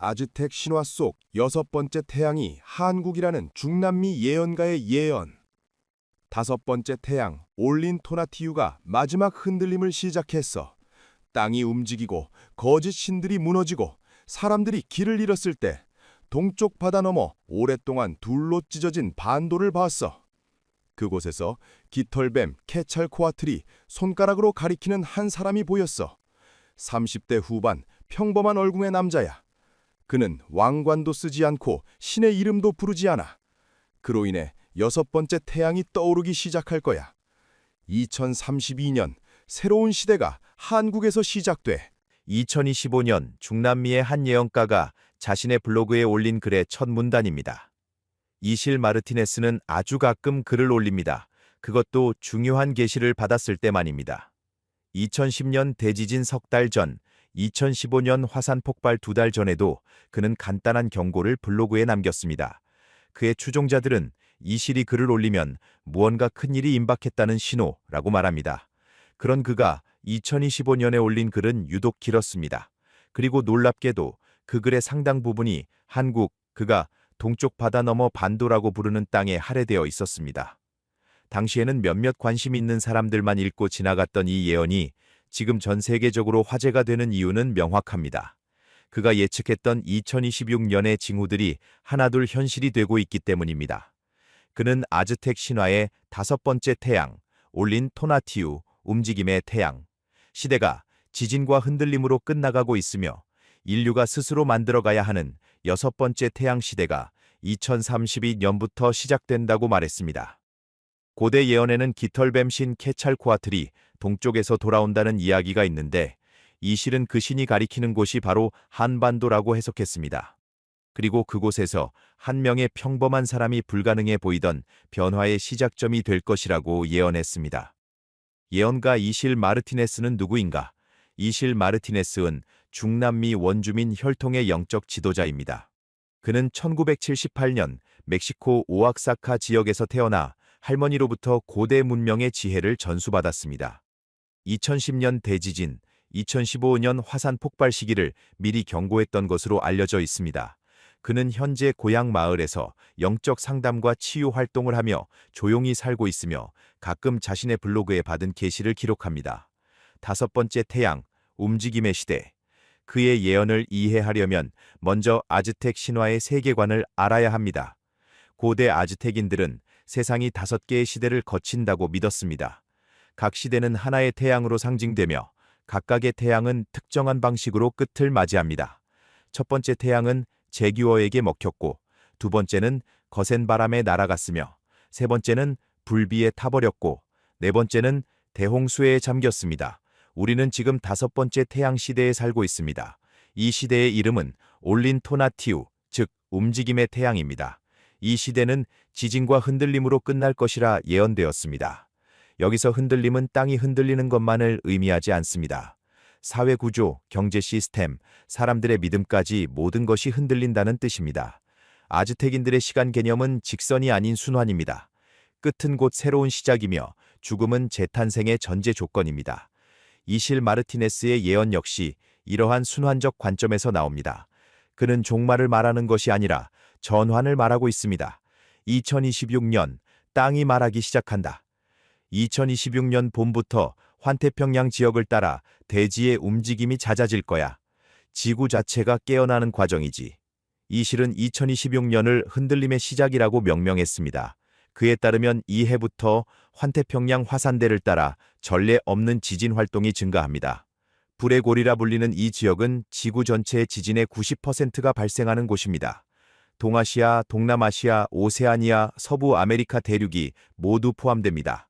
아즈텍 신화 속 여섯 번째 태양이 한국이라는 중남미 예언가의 예언. 다섯 번째 태양 올린 토나티우가 마지막 흔들림을 시작했어. 땅이 움직이고 거짓 신들이 무너지고 사람들이 길을 잃었을 때 동쪽 바다 너머 오랫동안 둘로 찢어진 반도를 봤어. 그곳에서 깃털뱀 케찰코아틀이 손가락으로 가리키는 한 사람이 보였어. 30대 후반 평범한 얼굴의 남자야. 그는 왕관도 쓰지 않고 신의 이름도 부르지 않아. 그로 인해 여섯 번째 태양이 떠오르기 시작할 거야. 2032년 새로운 시대가 한국에서 시작돼. 2025년 중남미의 한 예언가가 자신의 블로그에 올린 글의 첫 문단입니다. 이실 마르티네스는 아주 가끔 글을 올립니다. 그것도 중요한 계시를 받았을 때만입니다. 2010년 대지진 석 달 전, 2015년 화산 폭발 두 달 전에도 그는 간단한 경고를 블로그에 남겼습니다. 그의 추종자들은 이실이 글을 올리면 무언가 큰일이 임박했다는 신호라고 말합니다. 그런 그가 2025년에 올린 글은 유독 길었습니다. 그리고 놀랍게도 그 글의 상당 부분이 한국, 그가 동쪽 바다 너머 반도라고 부르는 땅에 할애되어 있었습니다. 당시에는 몇몇 관심 있는 사람들만 읽고 지나갔던 이 예언이 지금 전 세계적으로 화제가 되는 이유는 명확합니다. 그가 예측했던 2026년의 징후들이 하나둘 현실이 되고 있기 때문입니다. 그는 아즈텍 신화의 다섯 번째 태양, 올린 토나티우, 움직임의 태양, 시대가 지진과 흔들림으로 끝나가고 있으며 인류가 스스로 만들어가야 하는 여섯 번째 태양 시대가 2032년부터 시작된다고 말했습니다. 고대 예언에는 깃털뱀 신 케찰코아틀이 동쪽에서 돌아온다는 이야기가 있는데 이 실은 그 신이 가리키는 곳이 바로 한반도라고 해석했습니다. 그리고 그곳에서 한 명의 평범한 사람이 불가능해 보이던 변화의 시작점이 될 것이라고 예언했습니다. 예언가 이실 마르티네스는 누구인가? 이실 마르티네스는 중남미 원주민 혈통의 영적 지도자입니다. 그는 1978년 멕시코 오악사카 지역에서 태어나 할머니로부터 고대 문명의 지혜를 전수받았습니다. 2010년 대지진, 2015년 화산 폭발 시기를 미리 경고했던 것으로 알려져 있습니다. 그는 현재 고향 마을에서 영적 상담과 치유 활동을 하며 조용히 살고 있으며 가끔 자신의 블로그에 받은 계시를 기록합니다. 다섯 번째 태양, 움직임의 시대. 그의 예언을 이해하려면 먼저 아즈텍 신화의 세계관을 알아야 합니다. 고대 아즈텍인들은 세상이 다섯 개의 시대를 거친다고 믿었습니다. 각 시대는 하나의 태양으로 상징되며 각각의 태양은 특정한 방식으로 끝을 맞이합니다. 첫 번째 태양은 제규어에게 먹혔고, 두 번째는 거센 바람에 날아갔으며, 세 번째는 불비에 타버렸고, 네 번째는 대홍수에 잠겼습니다. 우리는 지금 다섯 번째 태양 시대에 살고 있습니다. 이 시대의 이름은 올린 토나티우, 즉 움직임의 태양입니다. 이 시대는 지진과 흔들림으로 끝날 것이라 예언되었습니다. 여기서 흔들림은 땅이 흔들리는 것만을 의미하지 않습니다. 사회 구조, 경제 시스템, 사람들의 믿음까지 모든 것이 흔들린다는 뜻입니다. 아즈텍인들의 시간 개념은 직선이 아닌 순환입니다. 끝은 곧 새로운 시작이며 죽음은 재탄생의 전제 조건입니다. 이실 마르티네스의 예언 역시 이러한 순환적 관점에서 나옵니다. 그는 종말을 말하는 것이 아니라 전환을 말하고 있습니다. 2026년 땅이 말하기 시작한다. 2026년 봄부터 환태평양 지역을 따라 대지의 움직임이 잦아질 거야. 지구 자체가 깨어나는 과정이지. 이 실은 2026년을 흔들림의 시작이라고 명명했습니다. 그에 따르면 이 해부터 환태평양 화산대를 따라 전례 없는 지진 활동이 증가합니다. 불의 고리라 불리는 이 지역은 지구 전체의 지진의 90%가 발생하는 곳입니다. 동아시아, 동남아시아, 오세아니아, 서부 아메리카 대륙이 모두 포함됩니다.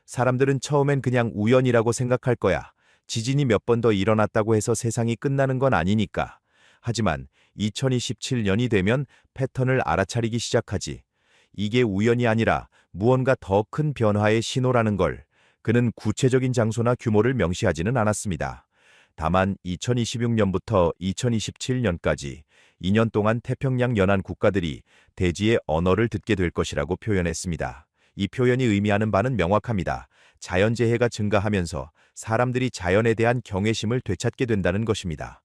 사람들은 처음엔 그냥 우연이라고 생각할 거야. 지진이 몇 번 더 일어났다고 해서 세상이 끝나는 건 아니니까. 하지만 2027년이 되면 패턴을 알아차리기 시작하지. 이게 우연이 아니라 무언가 더 큰 변화의 신호라는 걸. 그는 구체적인 장소나 규모를 명시하지는 않았습니다. 다만 2026년부터 2027년까지 2년 동안 태평양 연안 국가들이 대지의 언어를 듣게 될 것이라고 표현했습니다. 이 표현이 의미하는 바는 명확합니다. 자연재해가 증가하면서 사람들이 자연에 대한 경외심을 되찾게 된다는 것입니다.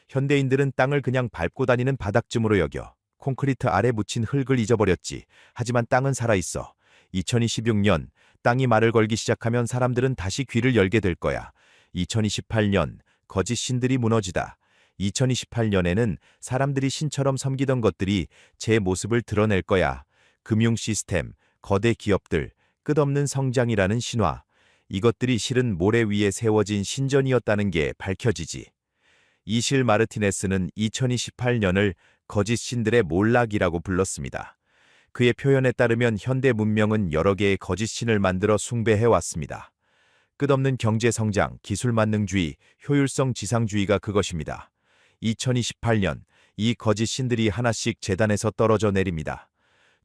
현대인들은 땅을 그냥 밟고 다니는 바닥쯤으로 여겨 콘크리트 아래 묻힌 흙을 잊어버렸지. 하지만 땅은 살아있어. 2026년 땅이 말을 걸기 시작하면 사람들은 다시 귀를 열게 될 거야. 2028년 거짓 신들이 무너지다. 2028년에는 사람들이 신처럼 섬기던 것들이 제 모습을 드러낼 거야. 금융 시스템, 거대 기업들, 끝없는 성장이라는 신화. 이것들이 실은 모래 위에 세워진 신전이었다는 게 밝혀지지. 이실 마르티네스는 2028년을 거짓 신들의 몰락이라고 불렀습니다. 그의 표현에 따르면 현대 문명은 여러 개의 거짓 신을 만들어 숭배해왔습니다. 끝없는 경제 성장, 기술 만능주의, 효율성 지상주의가 그것입니다. 2028년 이 거짓 신들이 하나씩 재단에서 떨어져 내립니다.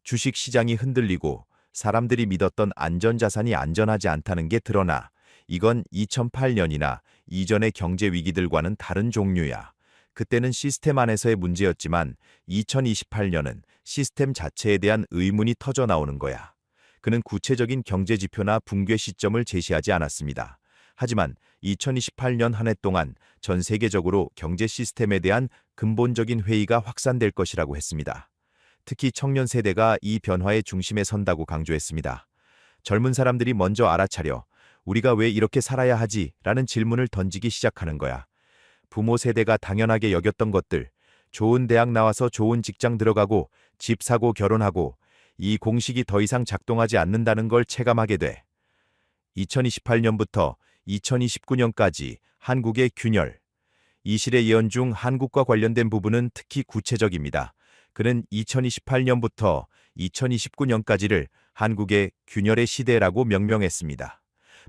주식 시장이 흔들리고 사람들이 믿었던 안전자산이 안전하지 않다는 게 드러나 이건 2008년이나 이전의 경제 위기들과는 다른 종류야. 그때는 시스템 안에서의 문제였지만 2028년은 시스템 자체에 대한 의문이 터져 나오는 거야. 그는 구체적인 경제 지표나 붕괴 시점을 제시하지 않았습니다. 하지만 2028년 한 해 동안 전 세계적으로 경제 시스템에 대한 근본적인 회의가 확산될 것이라고 했습니다. 특히 청년 세대가 이 변화의 중심에 선다고 강조했습니다. 젊은 사람들이 먼저 알아차려 우리가 왜 이렇게 살아야 하지? 라는 질문을 던지기 시작하는 거야. 부모 세대가 당연하게 여겼던 것들, 좋은 대학 나와서 좋은 직장 들어가고 집 사고 결혼하고 이 공식이 더 이상 작동하지 않는다는 걸 체감하게 돼. 2028년부터 2029년까지 한국의 균열. 이실의 예언 중 한국과 관련된 부분은 특히 구체적입니다. 그는 2028년부터 2029년까지를 한국의 균열의 시대라고 명명했습니다.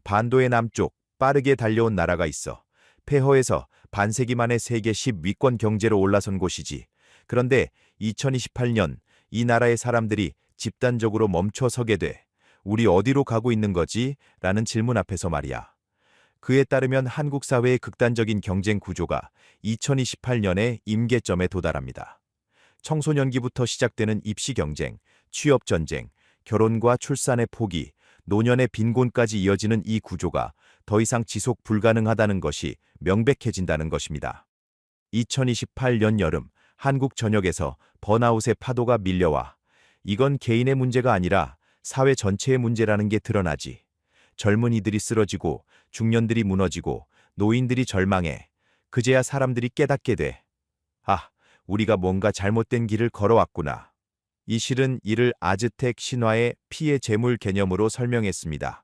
반도의 남쪽 빠르게 달려온 나라가 있어. 폐허에서 반세기 만에 세계 10위권 경제로 올라선 곳이지. 그런데 2028년 이 나라의 사람들이 집단적으로 멈춰 서게 돼. 우리 어디로 가고 있는 거지? 라는 질문 앞에서 말이야. 그에 따르면 한국 사회의 극단적인 경쟁 구조가 2028년에 임계점에 도달합니다. 청소년기부터 시작되는 입시 경쟁, 취업 전쟁, 결혼과 출산의 포기, 노년의 빈곤까지 이어지는 이 구조가 더 이상 지속 불가능하다는 것이 명백해진다는 것입니다. 2028년 여름 한국 전역에서 번아웃의 파도가 밀려와 이건 개인의 문제가 아니라 사회 전체의 문제라는 게 드러나지. 젊은이들이 쓰러지고 중년들이 무너지고 노인들이 절망해. 그제야 사람들이 깨닫게 돼. 아, 우리가 뭔가 잘못된 길을 걸어왔구나. 이 실은 이를 아즈텍 신화의 피의 제물 개념으로 설명했습니다.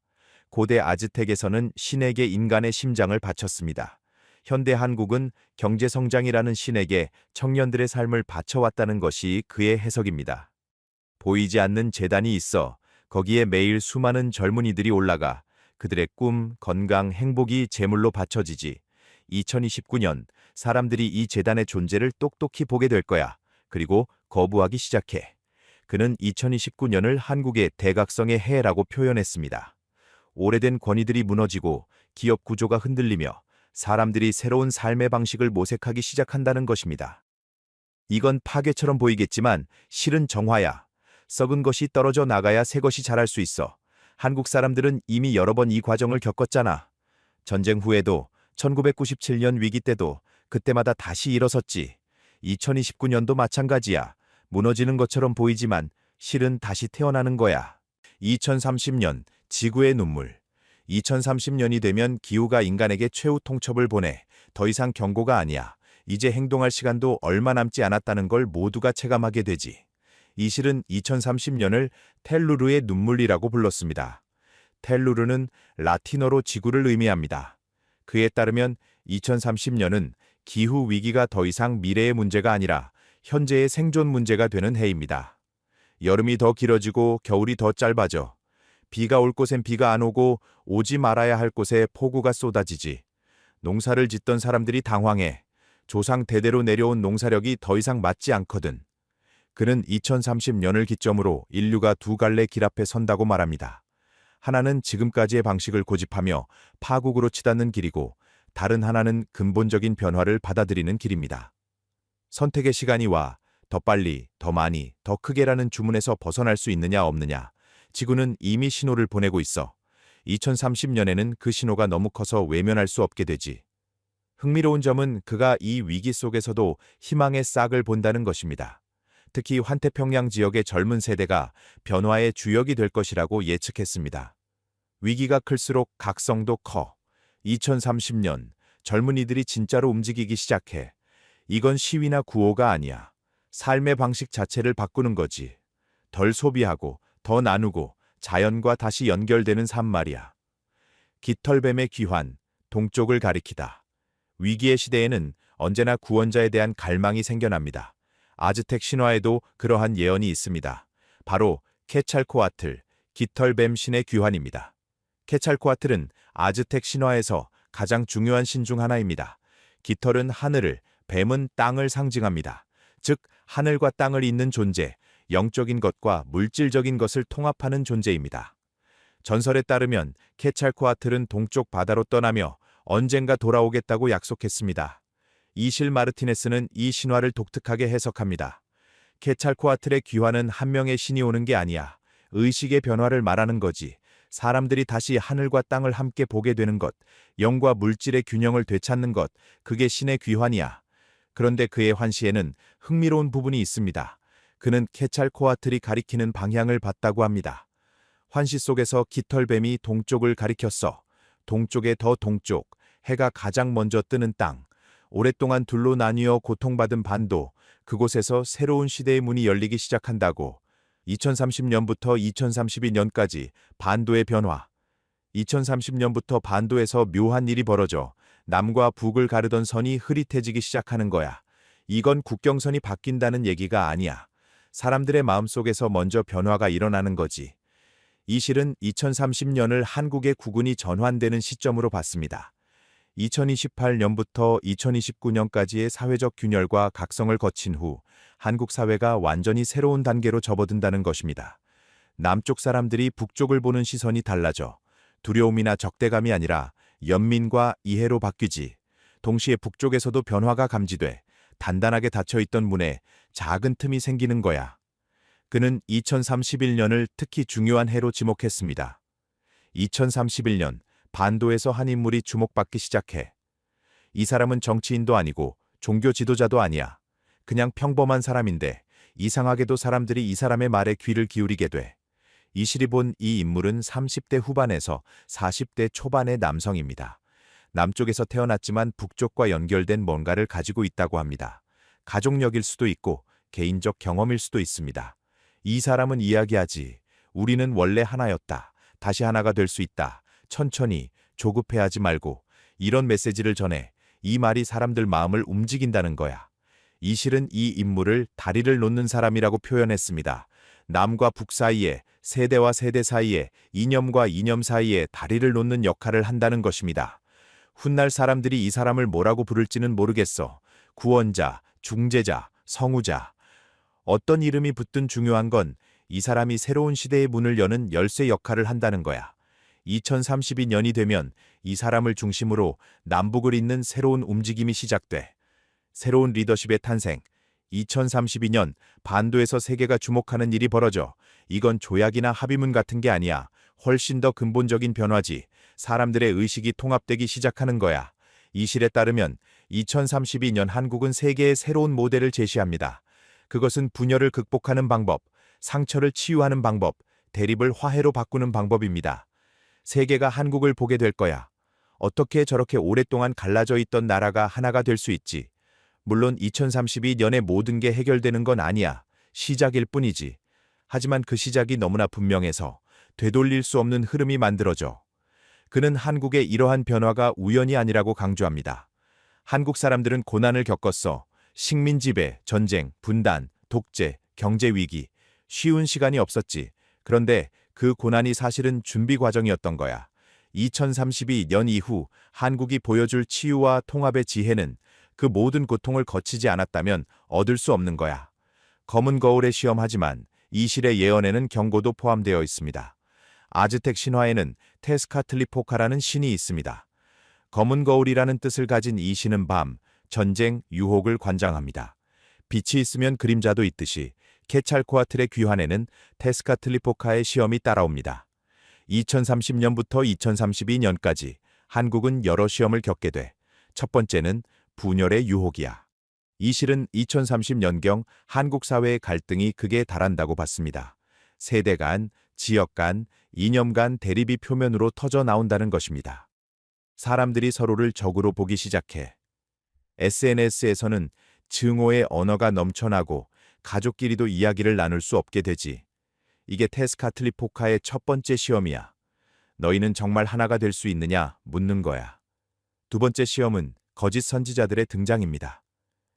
고대 아즈텍에서는 신에게 인간의 심장을 바쳤습니다. 현대 한국은 경제성장이라는 신에게 청년들의 삶을 바쳐왔다는 것이 그의 해석입니다. 보이지 않는 재단이 있어 거기에 매일 수많은 젊은이들이 올라가 그들의 꿈, 건강, 행복이 제물로 바쳐지지. 2029년 사람들이 이 재단의 존재를 똑똑히 보게 될 거야. 그리고 거부하기 시작해. 그는 2029년을 한국의 대각성의 해라고 표현했습니다. 오래된 권위들이 무너지고 기업 구조가 흔들리며 사람들이 새로운 삶의 방식을 모색하기 시작한다는 것입니다. 이건 파괴처럼 보이겠지만 실은 정화야. 썩은 것이 떨어져 나가야 새 것이 자랄 수 있어. 한국 사람들은 이미 여러 번 이 과정을 겪었잖아. 전쟁 후에도 1997년 위기 때도 그때마다 다시 일어섰지. 2029년도 마찬가지야. 무너지는 것처럼 보이지만 실은 다시 태어나는 거야. 2030년 지구의 눈물. 2030년이 되면 기후가 인간에게 최후 통첩을 보내. 더 이상 경고가 아니야. 이제 행동할 시간도 얼마 남지 않았다는 걸 모두가 체감하게 되지. 이 실은 2030년을 텔루르의 눈물이라고 불렀습니다. 텔루르는 라틴어로 지구를 의미합니다. 그에 따르면 2030년은 기후 위기가 더 이상 미래의 문제가 아니라 현재의 생존 문제가 되는 해입니다. 여름이 더 길어지고 겨울이 더 짧아져. 비가 올 곳엔 비가 안 오고 오지 말아야 할 곳에 폭우가 쏟아지지. 농사를 짓던 사람들이 당황해. 조상 대대로 내려온 농사력이 더 이상 맞지 않거든. 그는 2030년을 기점으로 인류가 두 갈래 길 앞에 선다고 말합니다. 하나는 지금까지의 방식을 고집하며 파국으로 치닫는 길이고 다른 하나는 근본적인 변화를 받아들이는 길입니다. 선택의 시간이 와 더 빨리, 더 많이, 더 크게라는 주문에서 벗어날 수 있느냐 없느냐. 지구는 이미 신호를 보내고 있어. 2030년에는 그 신호가 너무 커서 외면할 수 없게 되지. 흥미로운 점은 그가 이 위기 속에서도 희망의 싹을 본다는 것입니다. 특히 환태평양 지역의 젊은 세대가 변화의 주역이 될 것이라고 예측했습니다. 위기가 클수록 각성도 커. 2030년 젊은이들이 진짜로 움직이기 시작해. 이건 시위나 구호가 아니야. 삶의 방식 자체를 바꾸는 거지. 덜 소비하고 더 나누고 자연과 다시 연결되는 삶 말이야. 깃털뱀의 귀환, 동쪽을 가리키다. 위기의 시대에는 언제나 구원자에 대한 갈망이 생겨납니다. 아즈텍 신화에도 그러한 예언이 있습니다. 바로 케찰코아틀, 깃털뱀 신의 귀환입니다. 케찰코아틀은 아즈텍 신화에서 가장 중요한 신 중 하나입니다. 깃털은 하늘을, 뱀은 땅을 상징합니다. 즉, 하늘과 땅을 잇는 존재, 영적인 것과 물질적인 것을 통합하는 존재입니다. 전설에 따르면 케찰코아틀은 동쪽 바다로 떠나며 언젠가 돌아오겠다고 약속했습니다. 이실 마르티네스는 이 신화를 독특하게 해석합니다. 케찰코아틀의 귀환은 한 명의 신이 오는 게 아니야. 의식의 변화를 말하는 거지. 사람들이 다시 하늘과 땅을 함께 보게 되는 것, 영과 물질의 균형을 되찾는 것, 그게 신의 귀환이야. 그런데 그의 환시에는 흥미로운 부분이 있습니다. 그는 케찰코아틀이 가리키는 방향을 봤다고 합니다. 환시 속에서 깃털뱀이 동쪽을 가리켰어. 동쪽의 더 동쪽, 해가 가장 먼저 뜨는 땅, 오랫동안 둘로 나뉘어 고통받은 반도, 그곳에서 새로운 시대의 문이 열리기 시작한다고. 2030년부터 2032년까지 반도의 변화. 2030년부터 반도에서 묘한 일이 벌어져 남과 북을 가르던 선이 흐릿해지기 시작하는 거야. 이건 국경선이 바뀐다는 얘기가 아니야. 사람들의 마음속에서 먼저 변화가 일어나는 거지. 이 실은 2030년을 한국의 국운이 전환되는 시점으로 봤습니다. 2028년부터 2029년까지의 사회적 균열과 각성을 거친 후 한국 사회가 완전히 새로운 단계로 접어든다는 것입니다. 남쪽 사람들이 북쪽을 보는 시선이 달라져 두려움이나 적대감이 아니라 연민과 이해로 바뀌지. 동시에 북쪽에서도 변화가 감지돼 단단하게 닫혀있던 문에 작은 틈이 생기는 거야. 그는 2031년을 특히 중요한 해로 지목했습니다. 2031년 반도에서 한 인물이 주목받기 시작해. 이 사람은 정치인도 아니고 종교 지도자도 아니야. 그냥 평범한 사람인데 이상하게도 사람들이 이 사람의 말에 귀를 기울이게 돼. 이 실이 본 이 인물은 30대 후반에서 40대 초반의 남성입니다. 남쪽에서 태어났지만 북쪽과 연결된 뭔가를 가지고 있다고 합니다. 가족력일 수도 있고 개인적 경험일 수도 있습니다. 이 사람은 이야기하지. 우리는 원래 하나였다. 다시 하나가 될 수 있다. 천천히, 조급해하지 말고. 이런 메시지를 전해 이 말이 사람들 마음을 움직인다는 거야. 이 실은 이 인물을 다리를 놓는 사람이라고 표현했습니다. 남과 북 사이에, 세대와 세대 사이에, 이념과 이념 사이에 다리를 놓는 역할을 한다는 것입니다. 훗날 사람들이 이 사람을 뭐라고 부를지는 모르겠어. 구원자, 중재자, 성우자. 어떤 이름이 붙든 중요한 건 이 사람이 새로운 시대의 문을 여는 열쇠 역할을 한다는 거야. 2032년이 되면 이 사람을 중심으로 남북을 잇는 새로운 움직임이 시작돼. 새로운 리더십의 탄생. 2032년 반도에서 세계가 주목하는 일이 벌어져. 이건 조약이나 합의문 같은 게 아니야. 훨씬 더 근본적인 변화지. 사람들의 의식이 통합되기 시작하는 거야. 이 실에 따르면 2032년 한국은 세계의 새로운 모델을 제시합니다. 그것은 분열을 극복하는 방법, 상처를 치유하는 방법, 대립을 화해로 바꾸는 방법입니다. 세계가 한국을 보게 될 거야. 어떻게 저렇게 오랫동안 갈라져 있던 나라가 하나가 될 수 있지. 물론 2032년에 모든 게 해결되는 건 아니야. 시작일 뿐이지. 하지만 그 시작이 너무나 분명해서 되돌릴 수 없는 흐름이 만들어져. 그는 한국의 이러한 변화가 우연이 아니라고 강조합니다. 한국 사람들은 고난을 겪었어. 식민 지배, 전쟁, 분단, 독재, 경제 위기. 쉬운 시간이 없었지. 그런데 그 고난이 사실은 준비 과정이었던 거야. 2032년 이후 한국이 보여줄 치유와 통합의 지혜는 그 모든 고통을 거치지 않았다면 얻을 수 없는 거야. 검은 거울에 시험하지만 이 실의 예언에는 경고도 포함되어 있습니다. 아즈텍 신화에는 테스카틀리포카라는 신이 있습니다. 검은 거울이라는 뜻을 가진 이 신은 밤, 전쟁, 유혹을 관장합니다. 빛이 있으면 그림자도 있듯이 케찰코아틀의 귀환에는 테스카틀리포카의 시험이 따라옵니다. 2030년부터 2032년까지 한국은 여러 시험을 겪게 돼. 첫 번째는 분열의 유혹이야. 이 실은 2030년경 한국 사회의 갈등이 극에 달한다고 봤습니다. 세대 간, 지역 간, 이념 간 대립이 표면으로 터져 나온다는 것입니다. 사람들이 서로를 적으로 보기 시작해. SNS에서는 증오의 언어가 넘쳐나고 가족끼리도 이야기를 나눌 수 없게 되지. 이게 테스카틀리포카의 첫 번째 시험이야. 너희는 정말 하나가 될 수 있느냐 묻는 거야. 두 번째 시험은 거짓 선지자들의 등장입니다.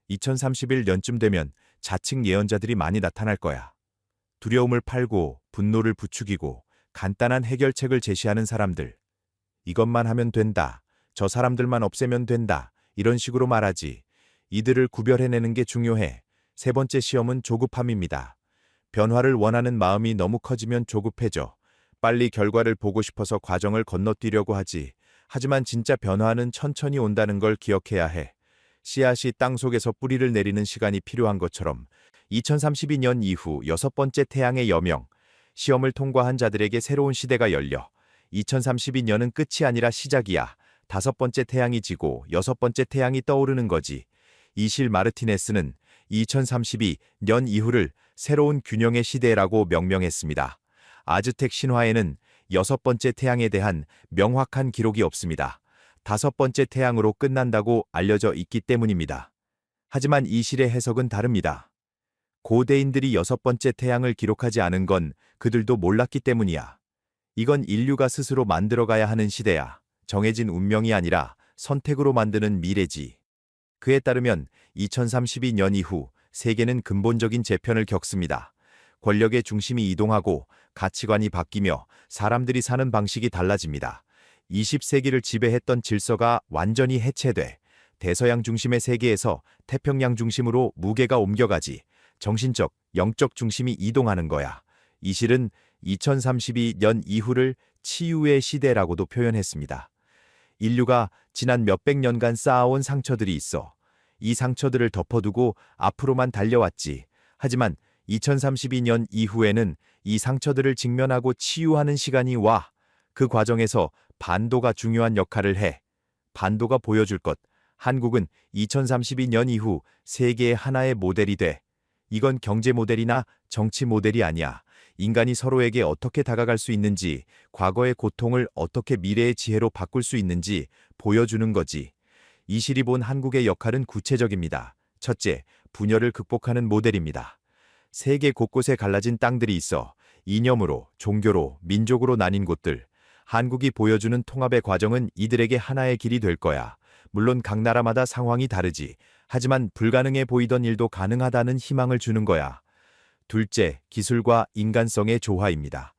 2031년쯤 되면 자칭 예언자들이 많이 나타날 거야. 두려움을 팔고 분노를 부추기고 간단한 해결책을 제시하는 사람들. 이것만 하면 된다. 저 사람들만 없애면 된다. 이런 식으로 말하지. 이들을 구별해내는 게 중요해. 세 번째 시험은 조급함입니다. 변화를 원하는 마음이 너무 커지면 조급해져. 빨리 결과를 보고 싶어서 과정을 건너뛰려고 하지. 하지만 진짜 변화는 천천히 온다는 걸 기억해야 해. 씨앗이 땅속에서 뿌리를 내리는 시간이 필요한 것처럼 2032년 이후 여섯 번째 태양의 여명, 시험을 통과한 자들에게 새로운 시대가 열려 2032년은 끝이 아니라 시작이야. 다섯 번째 태양이 지고 여섯 번째 태양이 떠오르는 거지. 이실 마르티네스는 2032년 이후를 새로운 균형의 시대라고 명명했습니다. 아즈텍 신화에는 여섯 번째 태양에 대한 명확한 기록이 없습니다. 다섯 번째 태양으로 끝난다고 알려져 있기 때문입니다. 하지만 이 실의 해석은 다릅니다. 고대인들이 여섯 번째 태양을 기록하지 않은 건 그들도 몰랐기 때문이야. 이건 인류가 스스로 만들어가야 하는 시대야. 정해진 운명이 아니라 선택으로 만드는 미래지. 그에 따르면 2032년 이후 세계는 근본적인 재편을 겪습니다. 권력의 중심이 이동하고 가치관이 바뀌며 사람들이 사는 방식이 달라집니다. 20세기를 지배했던 질서가 완전히 해체돼 대서양 중심의 세계에서 태평양 중심으로 무게가 옮겨가지. 정신적, 영적 중심이 이동하는 거야. 이 실은 2032년 이후를 치유의 시대라고도 표현했습니다. 인류가 지난 몇백 년간 쌓아온 상처들이 있어. 이 상처들을 덮어두고 앞으로만 달려왔지. 하지만 2032년 이후에는 이 상처들을 직면하고 치유하는 시간이 와. 그 과정에서 반도가 중요한 역할을 해. 반도가 보여줄 것. 한국은 2032년 이후 세계의 하나의 모델이 돼. 이건 경제 모델이나 정치 모델이 아니야. 인간이 서로에게 어떻게 다가갈 수 있는지, 과거의 고통을 어떻게 미래의 지혜로 바꿀 수 있는지 보여주는 거지. 이 실이 본 한국의 역할은 구체적입니다. 첫째, 분열을 극복하는 모델입니다. 세계 곳곳에 갈라진 땅들이 있어 이념으로, 종교로, 민족으로 나뉜 곳들. 한국이 보여주는 통합의 과정은 이들에게 하나의 길이 될 거야. 물론 각 나라마다 상황이 다르지. 하지만 불가능해 보이던 일도 가능하다는 희망을 주는 거야. 둘째, 기술과 인간성의 조화입니다.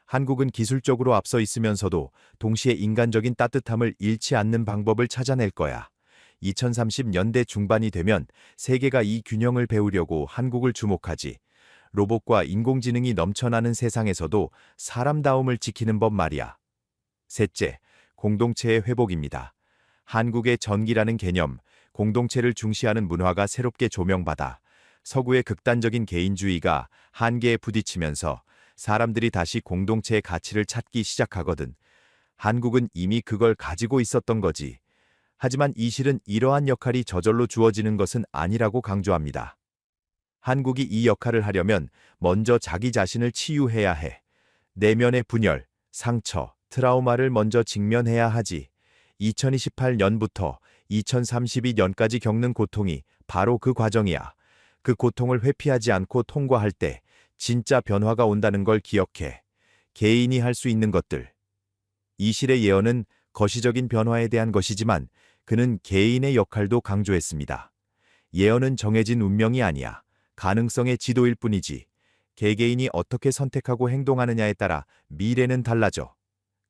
한국은 기술적으로 앞서 있으면서도 동시에 인간적인 따뜻함을 잃지 않는 방법을 찾아낼 거야. 2030년대 중반이 되면 세계가 이 균형을 배우려고 한국을 주목하지. 로봇과 인공지능이 넘쳐나는 세상에서도 사람다움을 지키는 법 말이야. 셋째, 공동체의 회복입니다. 한국의 전기라는 개념, 공동체를 중시하는 문화가 새롭게 조명받아 서구의 극단적인 개인주의가 한계에 부딪히면서 사람들이 다시 공동체의 가치를 찾기 시작하거든. 한국은 이미 그걸 가지고 있었던 거지. 하지만 이 실은 이러한 역할이 저절로 주어지는 것은 아니라고 강조합니다. 한국이 이 역할을 하려면 먼저 자기 자신을 치유해야 해. 내면의 분열, 상처, 트라우마를 먼저 직면해야 하지. 2028년부터 2032년까지 겪는 고통이 바로 그 과정이야. 그 고통을 회피하지 않고 통과할 때 진짜 변화가 온다는 걸 기억해. 개인이 할 수 있는 것들. 이 실의 예언은 거시적인 변화에 대한 것이지만 그는 개인의 역할도 강조했습니다. 예언은 정해진 운명이 아니야. 가능성의 지도일 뿐이지. 개개인이 어떻게 선택하고 행동하느냐에 따라 미래는 달라져.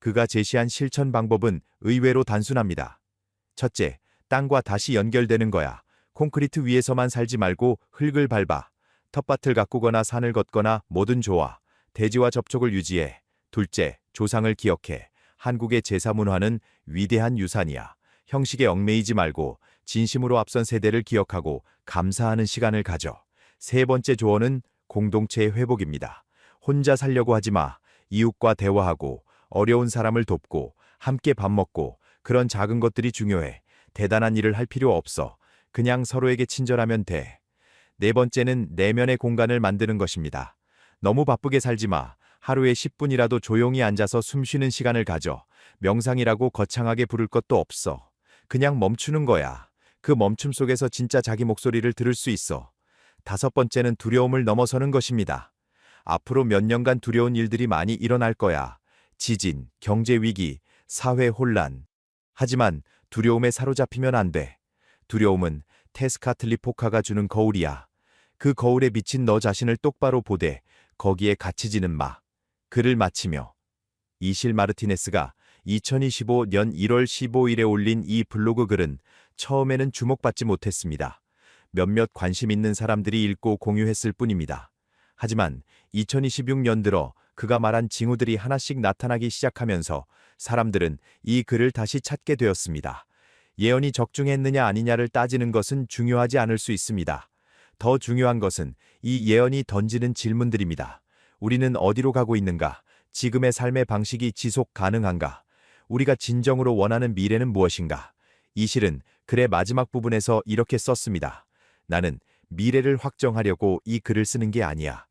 그가 제시한 실천 방법은 의외로 단순합니다. 첫째, 땅과 다시 연결되는 거야. 콘크리트 위에서만 살지 말고 흙을 밟아. 텃밭을 가꾸거나 산을 걷거나 뭐든 좋아. 대지와 접촉을 유지해. 둘째, 조상을 기억해. 한국의 제사 문화는 위대한 유산이야. 형식에 얽매이지 말고 진심으로 앞선 세대를 기억하고 감사하는 시간을 가져. 세 번째 조언은 공동체의 회복입니다. 혼자 살려고 하지 마. 이웃과 대화하고 어려운 사람을 돕고 함께 밥 먹고 그런 작은 것들이 중요해. 대단한 일을 할 필요 없어. 그냥 서로에게 친절하면 돼. 네 번째는 내면의 공간을 만드는 것입니다. 너무 바쁘게 살지 마. 하루에 10분이라도 조용히 앉아서 숨 쉬는 시간을 가져. 명상이라고 거창하게 부를 것도 없어. 그냥 멈추는 거야. 그 멈춤 속에서 진짜 자기 목소리를 들을 수 있어. 다섯 번째는 두려움을 넘어서는 것입니다. 앞으로 몇 년간 두려운 일들이 많이 일어날 거야. 지진, 경제 위기, 사회 혼란. 하지만 두려움에 사로잡히면 안 돼. 두려움은 테스카틀리포카가 주는 거울이야. 그 거울에 비친 너 자신을 똑바로 보되 거기에 갇히지는 마. 글을 마치며 이실 마르티네스가 2025년 1월 15일에 올린 이 블로그 글은 처음에는 주목받지 못했습니다. 몇몇 관심 있는 사람들이 읽고 공유했을 뿐입니다. 하지만 2026년 들어 그가 말한 징후들이 하나씩 나타나기 시작하면서 사람들은 이 글을 다시 찾게 되었습니다. 예언이 적중했느냐 아니냐를 따지는 것은 중요하지 않을 수 있습니다. 더 중요한 것은 이 예언이 던지는 질문들입니다. 우리는 어디로 가고 있는가? 지금의 삶의 방식이 지속 가능한가? 우리가 진정으로 원하는 미래는 무엇인가? 이 실은 글의 마지막 부분에서 이렇게 썼습니다. 나는 미래를 확정하려고 이 글을 쓰는 게 아니야.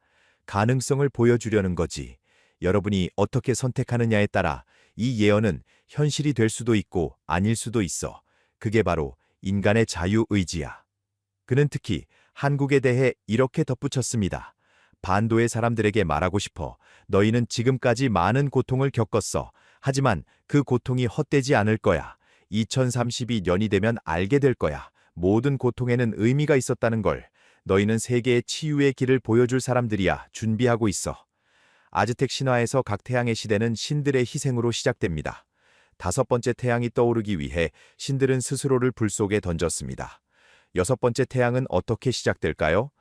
가능성을 보여주려는 거지. 여러분이 어떻게 선택하느냐에 따라 이 예언은 현실이 될 수도 있고 아닐 수도 있어. 그게 바로 인간의 자유의지야. 그는 특히 한국에 대해 이렇게 덧붙였습니다. 반도의 사람들에게 말하고 싶어. 너희는 지금까지 많은 고통을 겪었어. 하지만 그 고통이 헛되지 않을 거야. 2032년이 되면 알게 될 거야. 모든 고통에는 의미가 있었다는 걸. 너희는 세계의 치유의 길을 보여줄 사람들이야. 준비하고 있어. 아즈텍 신화에서 각 태양의 시대는 신들의 희생으로 시작됩니다. 다섯 번째 태양이 떠오르기 위해 신들은 스스로를 불 속에 던졌습니다. 여섯 번째 태양은 어떻게 시작될까요?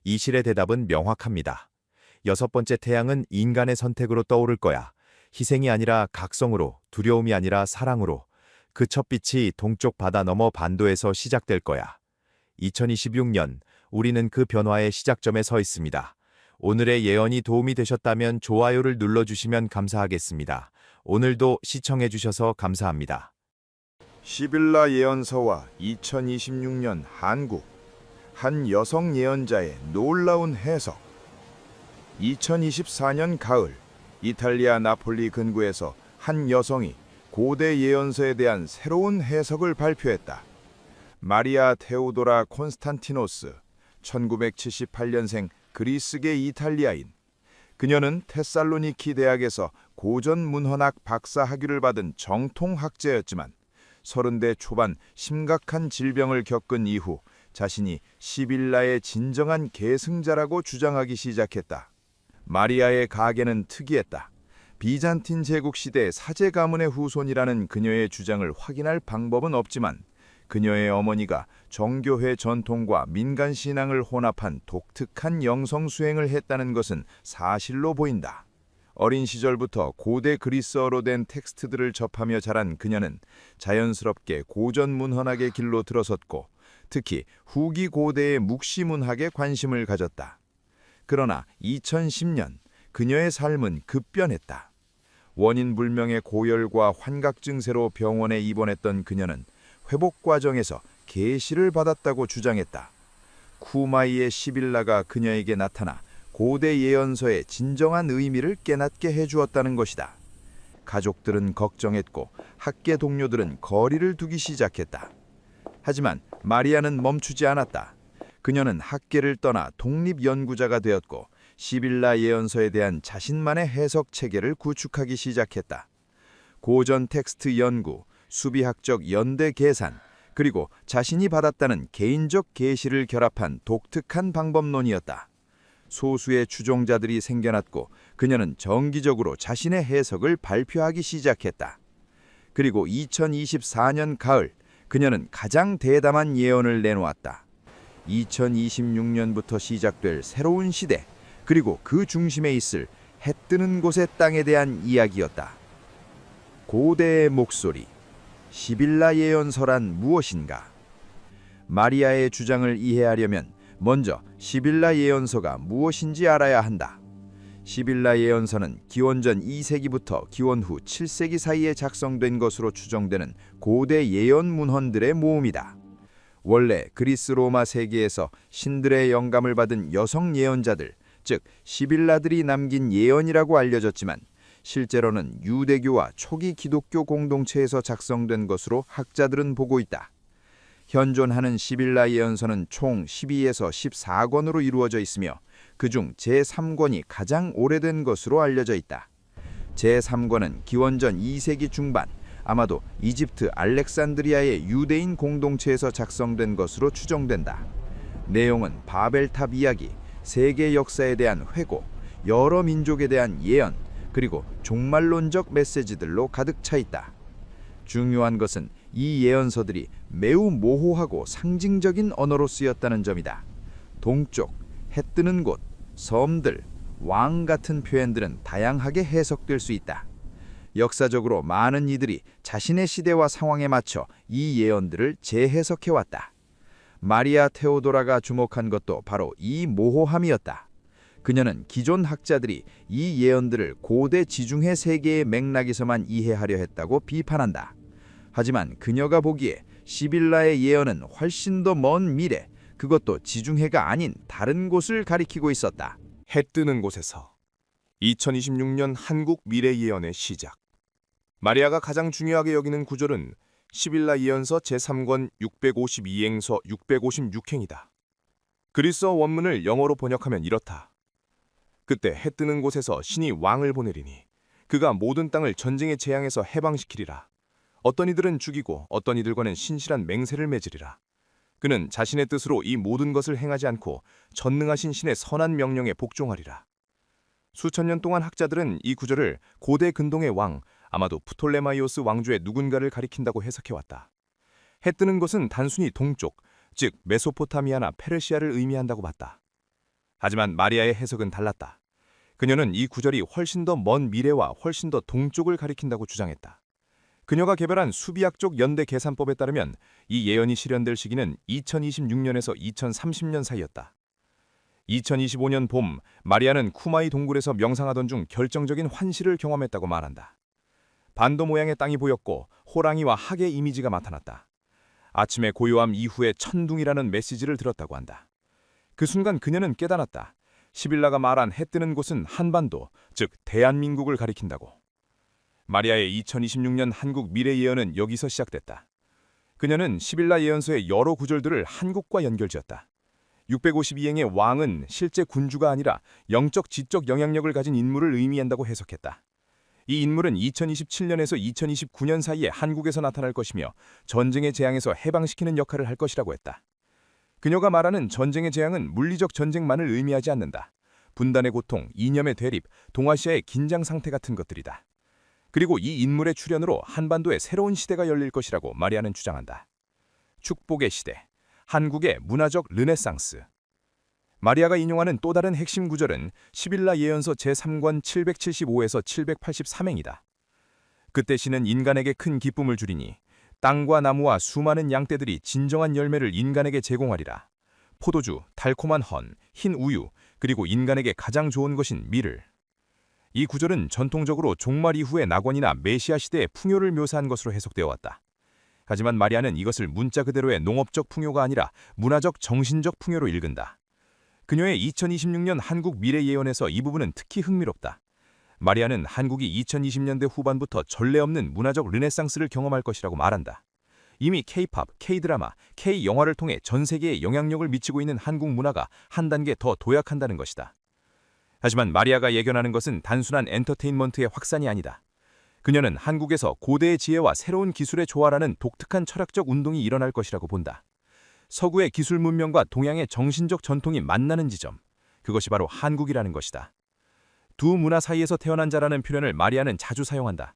이 실의 대답은 명확합니다. 여섯 번째 태양은 인간의 선택으로 떠오를 거야. 희생이 아니라 각성으로, 두려움이 아니라 사랑으로. 그 첫 빛이 동쪽 바다 너머 반도에서 시작될 거야. 2026년, 우리는 그 변화의 시작점에 서 있습니다. 오늘의 예언이 도움이 되셨다면 좋아요를 눌러주시면 감사하겠습니다. 오늘도 시청해주셔서 감사합니다. 시빌라 예언서와 2026년 한국 한 여성 예언자의 놀라운 해석. 2024년 가을 이탈리아 나폴리 근구에서 한 여성이 고대 예언서에 대한 새로운 해석을 발표했다. 마리아 테오도라 콘스탄티노스, 1978년생 그리스계 이탈리아인. 그녀는 테살로니키 대학에서 고전 문헌학 박사 학위를 받은 정통 학자였지만 30대 초반 심각한 질병을 겪은 이후 자신이 시빌라의 진정한 계승자라고 주장하기 시작했다. 마리아의 가계는 특이했다. 비잔틴 제국 시대 사제 가문의 후손이라는 그녀의 주장을 확인할 방법은 없지만 그녀의 어머니가 정교회 전통과 민간 신앙을 혼합한 독특한 영성 수행을 했다는 것은 사실로 보인다. 어린 시절부터 고대 그리스어로 된 텍스트들을 접하며 자란 그녀는 자연스럽게 고전 문헌학의 길로 들어섰고 특히 후기 고대의 묵시 문학에 관심을 가졌다. 그러나 2010년 그녀의 삶은 급변했다. 원인 불명의 고열과 환각 증세로 병원에 입원했던 그녀는 회복 과정에서 계시를 받았다고 주장했다. 쿠마이의 시빌라가 그녀에게 나타나 고대 예언서의 진정한 의미를 깨닫게 해주었다는 것이다. 가족들은 걱정했고 학계 동료들은 거리를 두기 시작했다. 하지만 마리아는 멈추지 않았다. 그녀는 학계를 떠나 독립연구자가 되었고 시빌라 예언서에 대한 자신만의 해석 체계를 구축하기 시작했다. 고전 텍스트 연구, 수비학적 연대 계산, 그리고 자신이 받았다는 개인적 계시를 결합한 독특한 방법론이었다. 소수의 추종자들이 생겨났고 그녀는 정기적으로 자신의 해석을 발표하기 시작했다. 그리고 2024년 가을, 그녀는 가장 대담한 예언을 내놓았다. 2026년부터 시작될 새로운 시대, 그리고 그 중심에 있을 해 뜨는 곳의 땅에 대한 이야기였다. 고대의 목소리, 시빌라 예언서란 무엇인가? 마리아의 주장을 이해하려면 먼저 시빌라 예언서가 무엇인지 알아야 한다. 시빌라 예언서는 기원전 2세기부터 기원 후 7세기 사이에 작성된 것으로 추정되는 고대 예언 문헌들의 모음이다. 원래 그리스 로마 세계에서 신들의 영감을 받은 여성 예언자들, 즉 시빌라들이 남긴 예언이라고 알려졌지만 실제로는 유대교와 초기 기독교 공동체에서 작성된 것으로 학자들은 보고 있다. 현존하는 시빌라 예언서는 총 12에서 14권으로 이루어져 있으며 그중 제3권이 가장 오래된 것으로 알려져 있다. 제3권은 기원전 2세기 중반 아마도 이집트 알렉산드리아의 유대인 공동체에서 작성된 것으로 추정된다. 내용은 바벨탑 이야기, 세계 역사에 대한 회고, 여러 민족에 대한 예언, 그리고 종말론적 메시지들로 가득 차 있다. 중요한 것은 이 예언서들이 매우 모호하고 상징적인 언어로 쓰였다는 점이다. 동쪽, 해 뜨는 곳, 섬들, 왕 같은 표현들은 다양하게 해석될 수 있다. 역사적으로 많은 이들이 자신의 시대와 상황에 맞춰 이 예언들을 재해석해왔다. 마리아 테오도라가 주목한 것도 바로 이 모호함이었다. 그녀는 기존 학자들이 이 예언들을 고대 지중해 세계의 맥락에서만 이해하려 했다고 비판한다. 하지만 그녀가 보기에 시빌라의 예언은 훨씬 더 먼 미래, 그것도 지중해가 아닌 다른 곳을 가리키고 있었다. 해 뜨는 곳에서 2026년 한국 미래 예언의 시작. 마리아가 가장 중요하게 여기는 구절은 시빌라 예언서 제3권 652행서 656행이다. 그리스어 원문을 영어로 번역하면 이렇다. 그때 해 뜨는 곳에서 신이 왕을 보내리니 그가 모든 땅을 전쟁의 재앙에서 해방시키리라. 어떤 이들은 죽이고 어떤 이들과는 신실한 맹세를 맺으리라. 그는 자신의 뜻으로 이 모든 것을 행하지 않고 전능하신 신의 선한 명령에 복종하리라. 수천 년 동안 학자들은 이 구절을 고대 근동의 왕, 아마도 프톨레마이오스 왕조의 누군가를 가리킨다고 해석해왔다. 해 뜨는 것은 단순히 동쪽, 즉 메소포타미아나 페르시아를 의미한다고 봤다. 하지만 마리아의 해석은 달랐다. 그녀는 이 구절이 훨씬 더 먼 미래와 훨씬 더 동쪽을 가리킨다고 주장했다. 그녀가 개발한 수비학적 연대 계산법에 따르면 이 예언이 실현될 시기는 2026년에서 2030년 사이였다. 2025년 봄, 마리아는 쿠마이 동굴에서 명상하던 중 결정적인 환시를 경험했다고 말한다. 반도 모양의 땅이 보였고 호랑이와 학의 이미지가 나타났다. 아침에 고요함 이후에 천둥이라는 메시지를 들었다고 한다. 그 순간 그녀는 깨달았다. 시빌라가 말한 해 뜨는 곳은 한반도, 즉 대한민국을 가리킨다고. 마리아의 2026년 한국 미래 예언은 여기서 시작됐다. 그녀는 시빌라 예언서의 여러 구절들을 한국과 연결지었다. 652행의 왕은 실제 군주가 아니라 영적 지적 영향력을 가진 인물을 의미한다고 해석했다. 이 인물은 2027년에서 2029년 사이에 한국에서 나타날 것이며 전쟁의 재앙에서 해방시키는 역할을 할 것이라고 했다. 그녀가 말하는 전쟁의 재앙은 물리적 전쟁만을 의미하지 않는다. 분단의 고통, 이념의 대립, 동아시아의 긴장 상태 같은 것들이다. 그리고 이 인물의 출현으로 한반도에 새로운 시대가 열릴 것이라고 마리아는 주장한다. 축복의 시대, 한국의 문화적 르네상스. 마리아가 인용하는 또 다른 핵심 구절은 시빌라 예언서 제3권 775에서 783행이다. 그때 신은 인간에게 큰 기쁨을 주리니 땅과 나무와 수많은 양떼들이 진정한 열매를 인간에게 제공하리라. 포도주, 달콤한 헌, 흰 우유, 그리고 인간에게 가장 좋은 것인 밀을. 이 구절은 전통적으로 종말 이후의 낙원이나 메시아 시대의 풍요를 묘사한 것으로 해석되어 왔다. 하지만 마리아는 이것을 문자 그대로의 농업적 풍요가 아니라 문화적 정신적 풍요로 읽은다. 그녀의 2026년 한국 미래 예언에서 이 부분은 특히 흥미롭다. 마리아는 한국이 2020년대 후반부터 전례 없는 문화적 르네상스를 경험할 것이라고 말한다. 이미 K-팝, K-드라마, K-영화를 통해 전 세계에 영향력을 미치고 있는 한국 문화가 한 단계 더 도약한다는 것이다. 하지만 마리아가 예견하는 것은 단순한 엔터테인먼트의 확산이 아니다. 그녀는 한국에서 고대의 지혜와 새로운 기술의 조화라는 독특한 철학적 운동이 일어날 것이라고 본다. 서구의 기술 문명과 동양의 정신적 전통이 만나는 지점, 그것이 바로 한국이라는 것이다. 두 문화 사이에서 태어난 자라는 표현을 마리아는 자주 사용한다.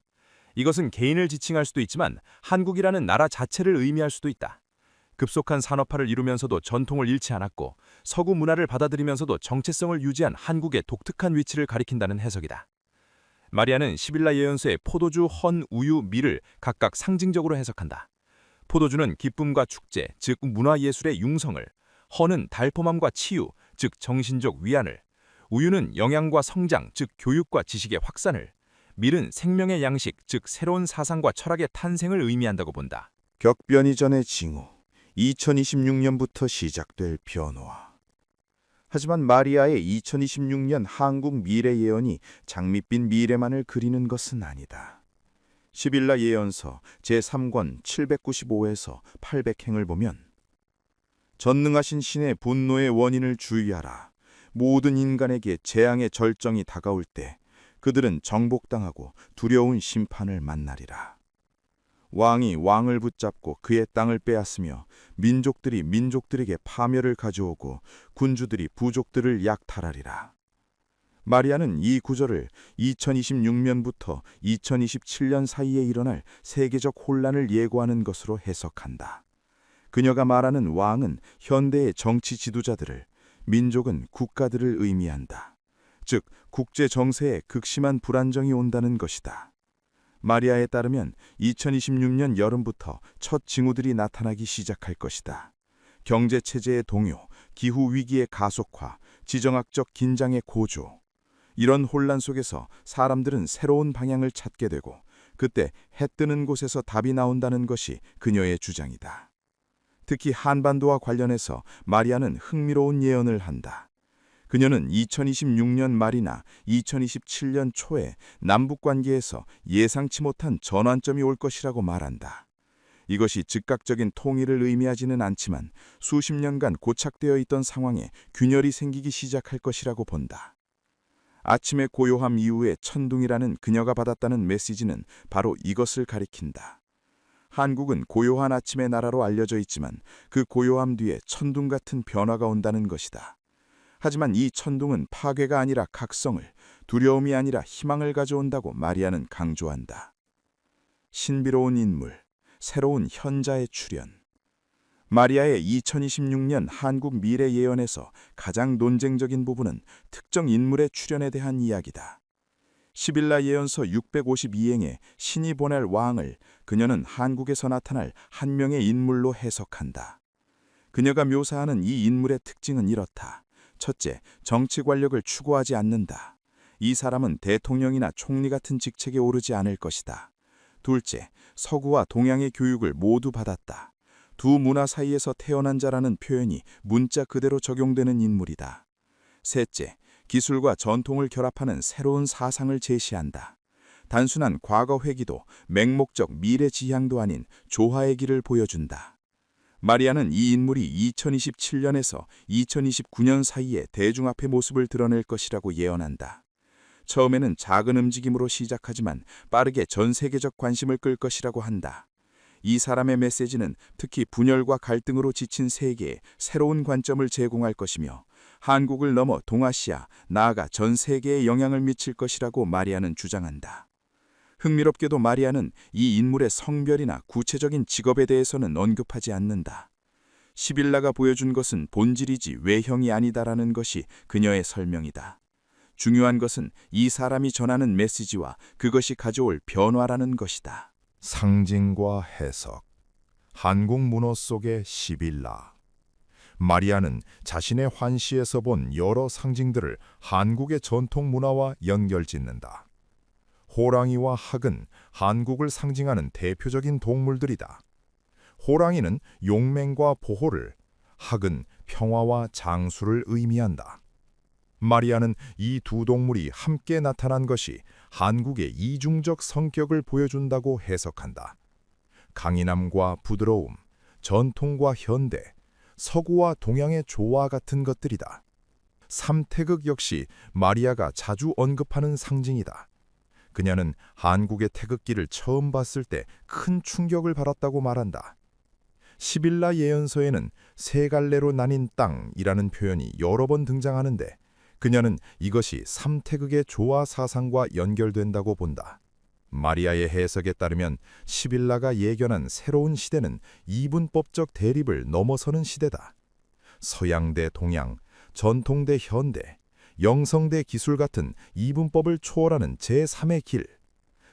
이것은 개인을 지칭할 수도 있지만 한국이라는 나라 자체를 의미할 수도 있다. 급속한 산업화를 이루면서도 전통을 잃지 않았고 서구 문화를 받아들이면서도 정체성을 유지한 한국의 독특한 위치를 가리킨다는 해석이다. 마리아는 시빌라 예언서의 포도주, 헌, 우유, 밀을 각각 상징적으로 해석한다. 포도주는 기쁨과 축제, 즉 문화예술의 융성을, 헌은 달콤함과 치유, 즉 정신적 위안을, 우유는 영양과 성장, 즉 교육과 지식의 확산을, 밀은 생명의 양식, 즉 새로운 사상과 철학의 탄생을 의미한다고 본다. 격변 이전의 징후, 2026년부터 시작될 변화. 하지만 마리아의 2026년 한국 미래 예언이 장밋빛 미래만을 그리는 것은 아니다. 시빌라 예언서 제3권 795에서 800행을 보면 전능하신 신의 분노의 원인을 주의하라. 모든 인간에게 재앙의 절정이 다가올 때 그들은 정복당하고 두려운 심판을 만나리라. 왕이 왕을 붙잡고 그의 땅을 빼앗으며 민족들이 민족들에게 파멸을 가져오고 군주들이 부족들을 약탈하리라. 마리아는 이 구절을 2026년부터 2027년 사이에 일어날 세계적 혼란을 예고하는 것으로 해석한다. 그녀가 말하는 왕은 현대의 정치 지도자들을, 민족은 국가들을 의미한다. 즉, 국제 정세에 극심한 불안정이 온다는 것이다. 마리아에 따르면 2026년 여름부터 첫 징후들이 나타나기 시작할 것이다. 경제체제의 동요, 기후위기의 가속화, 지정학적 긴장의 고조. 이런 혼란 속에서 사람들은 새로운 방향을 찾게 되고 그때 해 뜨는 곳에서 답이 나온다는 것이 그녀의 주장이다. 특히 한반도와 관련해서 마리아는 흥미로운 예언을 한다. 그녀는 2026년 말이나 2027년 초에 남북관계에서 예상치 못한 전환점이 올 것이라고 말한다. 이것이 즉각적인 통일을 의미하지는 않지만 수십 년간 고착되어 있던 상황에 균열이 생기기 시작할 것이라고 본다. 아침의 고요함 이후에 천둥이라는 그녀가 받았다는 메시지는 바로 이것을 가리킨다. 한국은 고요한 아침의 나라로 알려져 있지만 그 고요함 뒤에 천둥 같은 변화가 온다는 것이다. 하지만 이 천둥은 파괴가 아니라 각성을, 두려움이 아니라 희망을 가져온다고 마리아는 강조한다. 신비로운 인물, 새로운 현자의 출현. 마리아의 2026년 한국 미래 예언에서 가장 논쟁적인 부분은 특정 인물의 출현에 대한 이야기다. 시빌라 예언서 652행에 신이 보낼 왕을 그녀는 한국에서 나타날 한 명의 인물로 해석한다. 그녀가 묘사하는 이 인물의 특징은 이렇다. 첫째, 정치 권력을 추구하지 않는다. 이 사람은 대통령이나 총리 같은 직책에 오르지 않을 것이다. 둘째, 서구와 동양의 교육을 모두 받았다. 두 문화 사이에서 태어난 자라는 표현이 문자 그대로 적용되는 인물이다. 셋째, 기술과 전통을 결합하는 새로운 사상을 제시한다. 단순한 과거 회귀도 맹목적 미래 지향도 아닌 조화의 길을 보여준다. 마리아는 이 인물이 2027년에서 2029년 사이에 대중 앞의 모습을 드러낼 것이라고 예언한다. 처음에는 작은 움직임으로 시작하지만 빠르게 전 세계적 관심을 끌 것이라고 한다. 이 사람의 메시지는 특히 분열과 갈등으로 지친 세계에 새로운 관점을 제공할 것이며 한국을 넘어 동아시아, 나아가 전 세계에 영향을 미칠 것이라고 마리아는 주장한다. 흥미롭게도 마리아는 이 인물의 성별이나 구체적인 직업에 대해서는 언급하지 않는다. 시빌라가 보여준 것은 본질이지 외형이 아니다라는 것이 그녀의 설명이다. 중요한 것은 이 사람이 전하는 메시지와 그것이 가져올 변화라는 것이다. 상징과 해석. 한국 문어 속의 시빌라. 마리아는 자신의 환시에서 본 여러 상징들을 한국의 전통 문화와 연결짓는다. 호랑이와 학은 한국을 상징하는 대표적인 동물들이다. 호랑이는 용맹과 보호를, 학은 평화와 장수를 의미한다. 마리아는 이 두 동물이 함께 나타난 것이 한국의 이중적 성격을 보여준다고 해석한다. 강인함과 부드러움, 전통과 현대, 서구와 동양의 조화 같은 것들이다. 삼태극 역시 마리아가 자주 언급하는 상징이다. 그녀는 한국의 태극기를 처음 봤을 때 큰 충격을 받았다고 말한다. 시빌라 예언서에는 세 갈래로 나뉜 땅이라는 표현이 여러 번 등장하는데 그녀는 이것이 삼태극의 조화 사상과 연결된다고 본다. 마리아의 해석에 따르면 시빌라가 예견한 새로운 시대는 이분법적 대립을 넘어서는 시대다. 서양 대 동양, 전통 대 현대, 영성 대 기술 같은 이분법을 초월하는 제3의 길,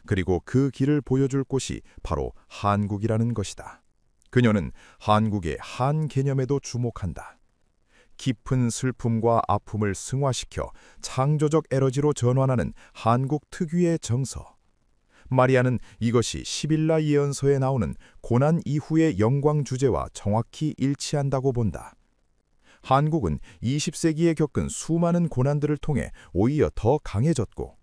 그리고 그 길을 보여줄 곳이 바로 한국이라는 것이다. 그녀는 한국의 한 개념에도 주목한다. 깊은 슬픔과 아픔을 승화시켜 창조적 에너지로 전환하는 한국 특유의 정서. 마리아는 이것이 시빌라 예언서에 나오는 고난 이후의 영광 주제와 정확히 일치한다고 본다. 한국은 20세기에 겪은 수많은 고난들을 통해 오히려 더 강해졌고,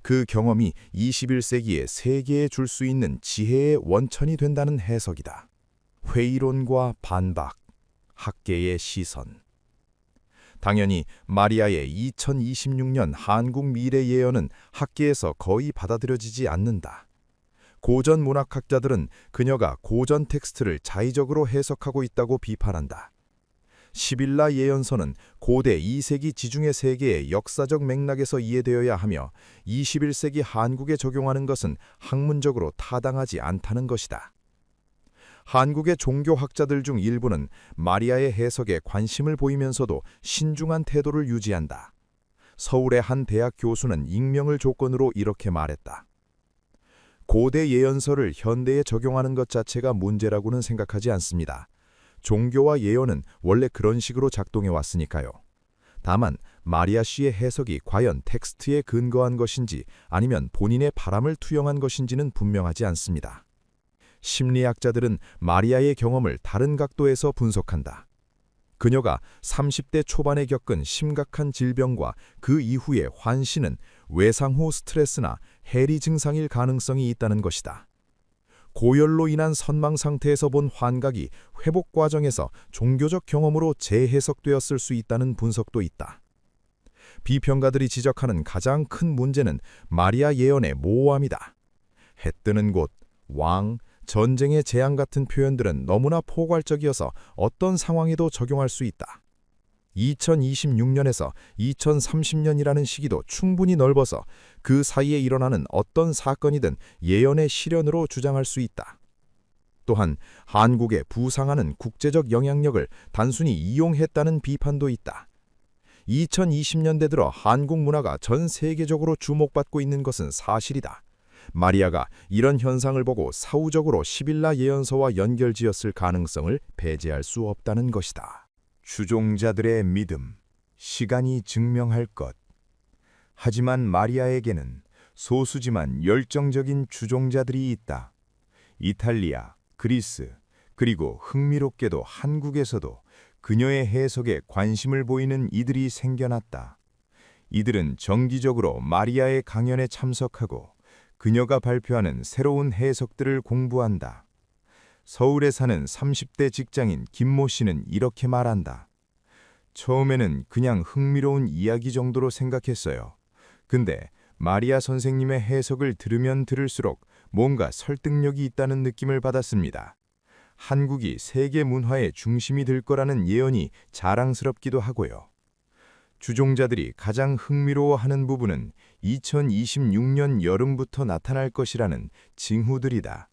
그 경험이 21세기의 세계에 줄 수 있는 지혜의 원천이 된다는 해석이다. 회의론과 반박, 학계의 시선. 당연히 마리아의 2026년 한국 미래 예언은 학계에서 거의 받아들여지지 않는다. 고전 문학학자들은 그녀가 고전 텍스트를 자의적으로 해석하고 있다고 비판한다. 시빌라 예언서는 고대 2세기 지중해 세계의 역사적 맥락에서 이해되어야 하며 21세기 한국에 적용하는 것은 학문적으로 타당하지 않다는 것이다. 한국의 종교학자들 중 일부는 마리아의 해석에 관심을 보이면서도 신중한 태도를 유지한다. 서울의 한 대학 교수는 익명을 조건으로 이렇게 말했다. 고대 예언서를 현대에 적용하는 것 자체가 문제라고는 생각하지 않습니다. 종교와 예언은 원래 그런 식으로 작동해 왔으니까요. 다만 마리아 씨의 해석이 과연 텍스트에 근거한 것인지 아니면 본인의 바람을 투영한 것인지는 분명하지 않습니다. 심리학자들은 마리아의 경험을 다른 각도에서 분석한다. 그녀가 30대 초반에 겪은 심각한 질병과 그 이후의 환시는 외상후 스트레스나 해리 증상일 가능성이 있다는 것이다. 고열로 인한 선망 상태에서 본 환각이 회복 과정에서 종교적 경험으로 재해석되었을 수 있다는 분석도 있다. 비평가들이 지적하는 가장 큰 문제는 마리아 예언의 모호함이다. 해 뜨는 곳, 왕, 전쟁의 재앙 같은 표현들은 너무나 포괄적이어서 어떤 상황에도 적용할 수 있다. 2026년에서 2030년이라는 시기도 충분히 넓어서 그 사이에 일어나는 어떤 사건이든 예언의 실현으로 주장할 수 있다. 또한 한국의 부상하는 국제적 영향력을 단순히 이용했다는 비판도 있다. 2020년대 들어 한국 문화가 전 세계적으로 주목받고 있는 것은 사실이다. 마리아가 이런 현상을 보고 사후적으로 시빌라 예언서와 연결지었을 가능성을 배제할 수 없다는 것이다. 추종자들의 믿음, 시간이 증명할 것. 하지만 마리아에게는 소수지만 열정적인 추종자들이 있다. 이탈리아, 그리스, 그리고 흥미롭게도 한국에서도 그녀의 해석에 관심을 보이는 이들이 생겨났다. 이들은 정기적으로 마리아의 강연에 참석하고 그녀가 발표하는 새로운 해석들을 공부한다. 서울에 사는 30대 직장인 김모 씨는 이렇게 말한다. 처음에는 그냥 흥미로운 이야기 정도로 생각했어요. 근데 마리아 선생님의 해석을 들으면 들을수록 뭔가 설득력이 있다는 느낌을 받았습니다. 한국이 세계 문화의 중심이 될 거라는 예언이 자랑스럽기도 하고요. 주종자들이 가장 흥미로워하는 부분은 2026년 여름부터 나타날 것이라는 징후들이다.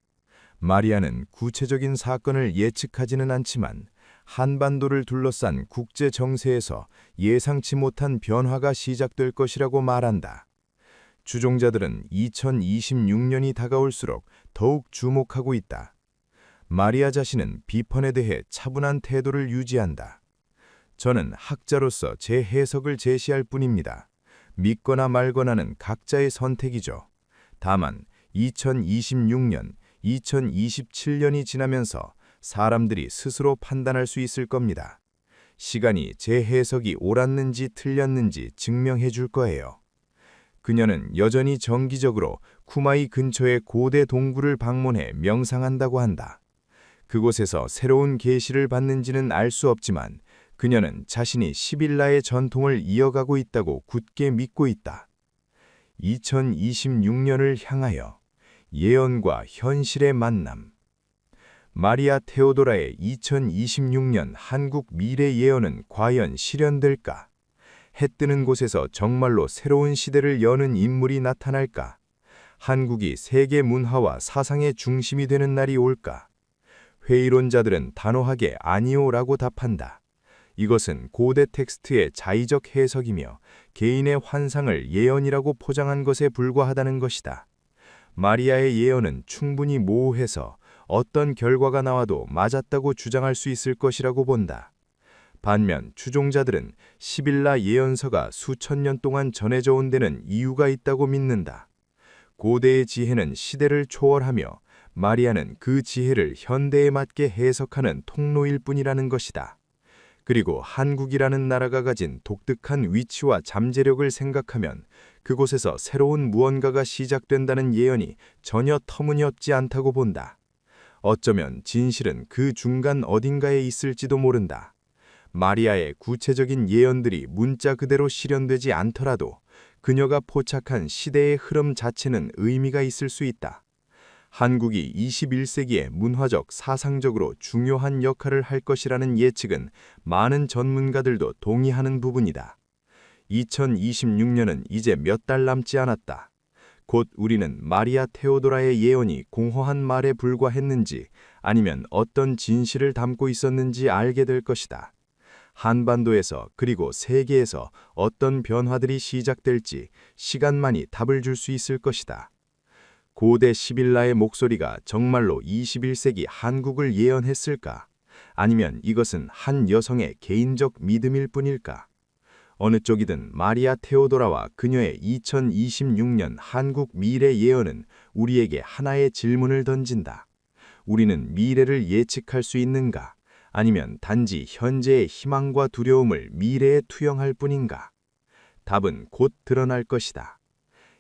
마리아는 구체적인 사건을 예측하지는 않지만 한반도를 둘러싼 국제 정세에서 예상치 못한 변화가 시작될 것이라고 말한다. 주종자들은 2026년이 다가올수록 더욱 주목하고 있다. 마리아 자신은 비판에 대해 차분한 태도를 유지한다. 저는 학자로서 제 해석을 제시할 뿐입니다. 믿거나 말거나는 각자의 선택이죠. 다만 2026년, 2027년이 지나면서 사람들이 스스로 판단할 수 있을 겁니다. 시간이 제 해석이 옳았는지 틀렸는지 증명해 줄 거예요. 그녀는 여전히 정기적으로 쿠마이 근처의 고대 동굴을 방문해 명상한다고 한다. 그곳에서 새로운 계시를 받는지는 알 수 없지만 그녀는 자신이 시빌라의 전통을 이어가고 있다고 굳게 믿고 있다. 2026년을 향하여 예언과 현실의 만남. 마리아 테오도라의 2026년 한국 미래 예언은 과연 실현될까? 해 뜨는 곳에서 정말로 새로운 시대를 여는 인물이 나타날까? 한국이 세계 문화와 사상의 중심이 되는 날이 올까? 회의론자들은 단호하게 아니오라고 답한다. 이것은 고대 텍스트의 자의적 해석이며 개인의 환상을 예언이라고 포장한 것에 불과하다는 것이다. 마리아의 예언은 충분히 모호해서 어떤 결과가 나와도 맞았다고 주장할 수 있을 것이라고 본다. 반면 추종자들은 시빌라 예언서가 수천 년 동안 전해져 온 데는 이유가 있다고 믿는다. 고대의 지혜는 시대를 초월하며 마리아는 그 지혜를 현대에 맞게 해석하는 통로일 뿐이라는 것이다. 그리고 한국이라는 나라가 가진 독특한 위치와 잠재력을 생각하면 그곳에서 새로운 무언가가 시작된다는 예언이 전혀 터무니없지 않다고 본다. 어쩌면 진실은 그 중간 어딘가에 있을지도 모른다. 마리아의 구체적인 예언들이 문자 그대로 실현되지 않더라도 그녀가 포착한 시대의 흐름 자체는 의미가 있을 수 있다. 한국이 21세기에 문화적, 사상적으로 중요한 역할을 할 것이라는 예측은 많은 전문가들도 동의하는 부분이다. 2026년은 이제 몇 달 남지 않았다. 곧 우리는 마리아 테오도라의 예언이 공허한 말에 불과했는지 아니면 어떤 진실을 담고 있었는지 알게 될 것이다. 한반도에서 그리고 세계에서 어떤 변화들이 시작될지 시간만이 답을 줄 수 있을 것이다. 고대 시빌라의 목소리가 정말로 21세기 한국을 예언했을까? 아니면 이것은 한 여성의 개인적 믿음일 뿐일까? 어느 쪽이든 마리아 테오도라와 그녀의 2026년 한국 미래 예언은 우리에게 하나의 질문을 던진다. 우리는 미래를 예측할 수 있는가? 아니면 단지 현재의 희망과 두려움을 미래에 투영할 뿐인가? 답은 곧 드러날 것이다.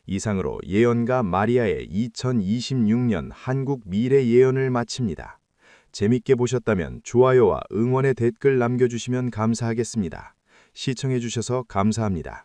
이상으로 예언가 마리아의 2026년 한국 미래 예언을 마칩니다. 재밌게 보셨다면 좋아요와 응원의 댓글 남겨주시면 감사하겠습니다. 시청해주셔서 감사합니다.